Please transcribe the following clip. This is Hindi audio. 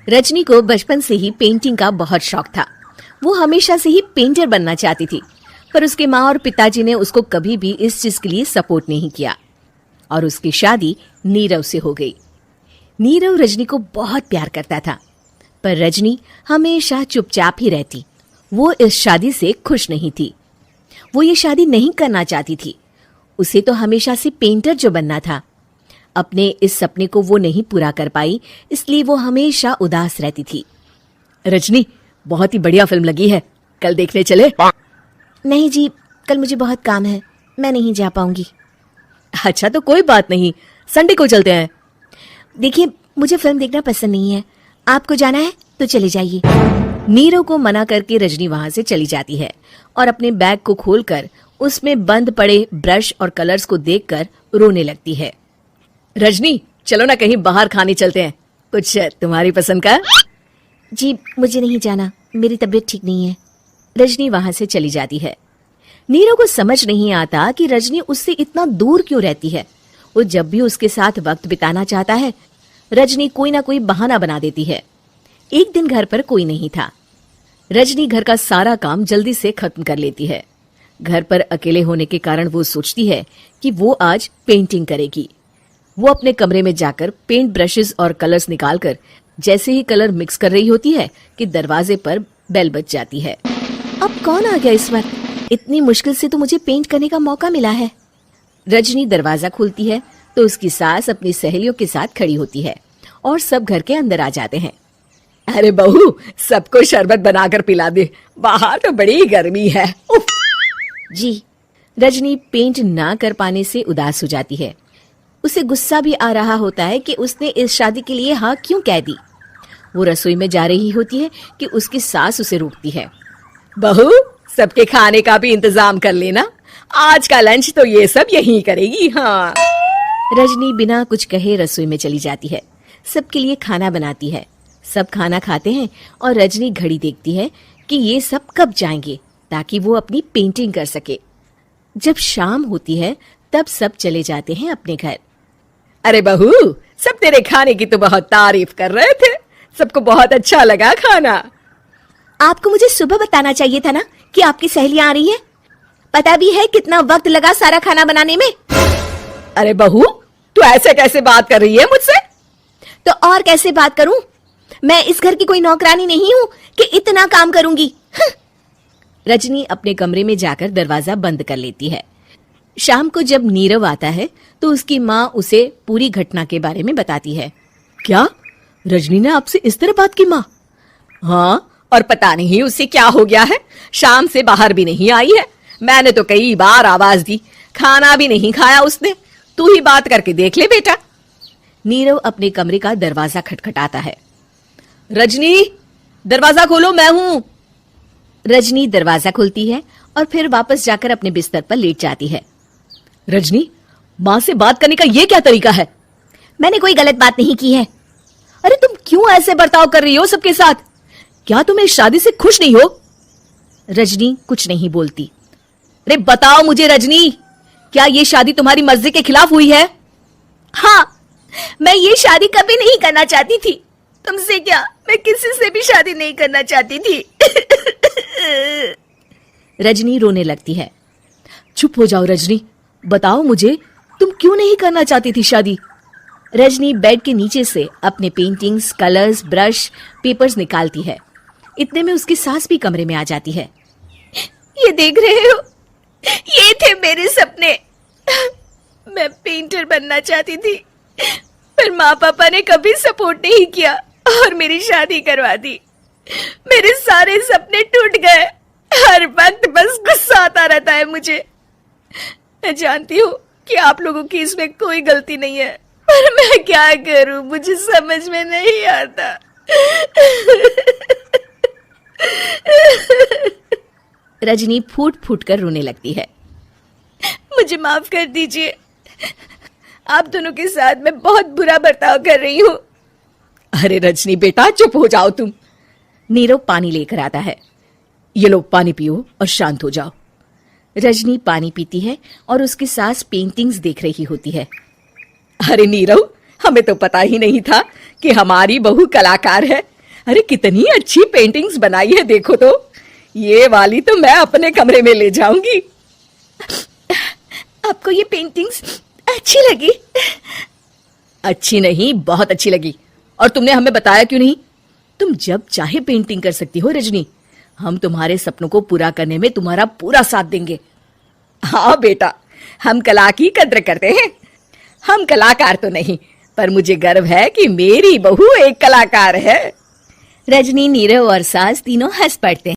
रजनी को बचपन से ही पेंटिंग का बहुत शौक था। वो हमेशा से ही पेंटर बनना चाहती थी, पर उसके माँ और पिताजी ने उसको कभी भी इस चीज के लिए सपोर्ट नहीं किया और उसकी शादी नीरव से हो गई। नीरव रजनी को बहुत प्यार करता था, पर रजनी हमेशा चुपचाप ही रहती। वो इस शादी से खुश नहीं थी। वो ये शादी नहीं करना चाहती थी। उसे तो हमेशा से पेंटर जो बनना था। अपने इस सपने को वो नहीं पूरा कर पाई, इसलिए वो हमेशा उदास रहती थी। रजनी, बहुत ही बढ़िया फिल्म लगी है, कल देखने चले? नहीं जी, कल मुझे बहुत काम है, मैं नहीं जा पाऊंगी। अच्छा तो कोई बात नहीं, संडे को चलते हैं। देखिए, मुझे फिल्म देखना पसंद नहीं है। आपको जाना है तो चले जाइए। नीरव को मना करके रजनी वहां से चली जाती है और अपने बैग को खोलकर उसमें बंद पड़े ब्रश और कलर्स को देखकर रोने लगती है। रजनी, चलो ना कहीं बाहर खाने चलते हैं, कुछ तुम्हारी पसंद का। जी, मुझे नहीं जाना, मेरी तबीयत ठीक नहीं है। रजनी वहां से चली जाती है। नीरव को समझ नहीं आता कि रजनी उससे इतना दूर क्यों रहती है। वो जब भी उसके साथ वक्त बिताना चाहता है, रजनी कोई ना कोई बहाना बना देती है। एक दिन घर पर कोई नहीं था। रजनी घर का सारा काम जल्दी से खत्म कर लेती है। घर पर अकेले होने के कारण वो सोचती है कि वो आज पेंटिंग करेगी। वो अपने कमरे में जाकर पेंट ब्रशेस और कलर्स निकालकर जैसे ही कलर मिक्स कर रही होती है कि दरवाजे पर बेल बज जाती है। अब कौन आ गया इस वक्त? इतनी मुश्किल से तो मुझे पेंट करने का मौका मिला है। रजनी दरवाजा खोलती है तो उसकी सास अपनी सहेलियों के साथ खड़ी होती है और सब घर के अंदर आ जाते हैं। अरे बहू, सबको शरबत बनाकर पिला दे, बाहर तो बड़ी गर्मी है। उफ। जी। रजनी पेंट ना कर पाने से उदास हो जाती है। उसे गुस्सा भी आ रहा होता है कि उसने इस शादी के लिए हाँ क्यों कह दी। वो रसोई में जा रही होती है कि उसकी सास उसे रोकती है। बहू, सबके खाने का भी इंतजाम कर लेना, आज का लंच तो ये सब यहीं करेगी। हाँ। रजनी बिना कुछ कहे रसोई में चली जाती है। सबके लिए खाना बनाती है। सब खाना खाते हैं और रजनी घड़ी देखती है कि ये सब कब जाएंगे ताकि वो अपनी पेंटिंग कर सके। जब शाम होती है तब सब चले जाते हैं अपने घर। अरे बहू, सब तेरे खाने की तो बहुत तारीफ कर रहे थे, सबको बहुत अच्छा लगा खाना। आपको मुझे सुबह बताना चाहिए था ना कि आपकी सहेलियां आ रही हैं। पता भी है कितना वक्त लगा सारा खाना बनाने में। अरे बहू, तू ऐसे कैसे बात कर रही है मुझसे? तो और कैसे बात करूं? मैं इस घर की कोई नौकरानी नहीं हूं कि इतना काम करूंगी। रजनी अपने कमरे में जाकर दरवाजा बंद कर लेती है। शाम को जब नीरव आता है तो उसकी माँ उसे पूरी घटना के बारे में बताती है। क्या? रजनी ने आपसे इस तरह बात की माँ? हाँ, और पता नहीं उसे क्या हो गया है, शाम से बाहर भी नहीं आई है। मैंने तो कई बार आवाज दी, खाना भी नहीं खाया उसने। तू ही बात करके देख ले बेटा। नीरव अपने कमरे का दरवाजा खटखटाता है। रजनी, दरवाजा खोलो, मैं हूं। रजनी दरवाजा खोलती है और फिर वापस जाकर अपने बिस्तर पर लेट जाती है। रजनी, माँ से बात करने का ये क्या तरीका है? मैंने कोई गलत बात नहीं की है। अरे तुम क्यों ऐसे बर्ताव कर रही हो सबके साथ? क्या तुम इस शादी से खुश नहीं हो? रजनी कुछ नहीं बोलती। अरे बताओ मुझे रजनी, क्या ये शादी तुम्हारी मर्जी के खिलाफ हुई है? हाँ, मैं ये शादी कभी नहीं करना चाहती थी। तुमसे क्या, मैं किसी से भी शादी नहीं करना चाहती थी। रजनी रोने लगती है। चुप हो जाओ रजनी, बताओ मुझे, तुम क्यों नहीं करना चाहती थी शादी? रजनी बेड के नीचे से अपने पेंटिंग्स, कलर्स, ब्रश, पेपर्स निकालती है। इतने में उसकी सास भी कमरे में आ जाती है। ये देख रहे हो, ये थे मेरे सपने। मैं पेंटर बनना चाहती थी, पर माँ पापा ने कभी सपोर्ट नहीं किया और मेरी शादी करवा दी। मेरे सारे सपने टूट गए। हर वक्त बस गुस्सा आता रहता है मुझे। मैं जानती हूँ कि आप लोगों की इसमें कोई गलती नहीं है, पर मैं क्या करूं, मुझे समझ में नहीं आता। रजनी फूट फूट कर रोने लगती है। मुझे माफ कर दीजिए, आप दोनों के साथ मैं बहुत बुरा बर्ताव कर रही हूँ। अरे रजनी बेटा, चुप हो जाओ तुम। नीरव पानी लेकर आता है। ये लो पानी पियो और शांत हो जाओ। रजनी पानी पीती है और उसकी सास पेंटिंग्स देख रही होती है। अरे नीरव, हमें तो पता ही नहीं था कि हमारी बहू कलाकार है। अरे कितनी अच्छी पेंटिंग्स बनाई है, देखो तो। ये वाली तो मैं अपने कमरे में ले जाऊंगी। आपको ये पेंटिंग्स अच्छी लगी? अच्छी नहीं, बहुत अच्छी लगी। और तुमने हमें बताया क्यों नहीं? तुम जब चाहे पेंटिंग कर सकती हो रजनी। हम तुम्हारे सपनों को पूरा करने में तुम्हारा पूरा साथ देंगे। हाँ बेटा, हम कला की कद्र करते हैं। हम कलाकार तो नहीं, पर मुझे गर्व है कि मेरी बहू एक कलाकार है। रजनी, नीरव और सास तीनों हंस पड़ते हैं।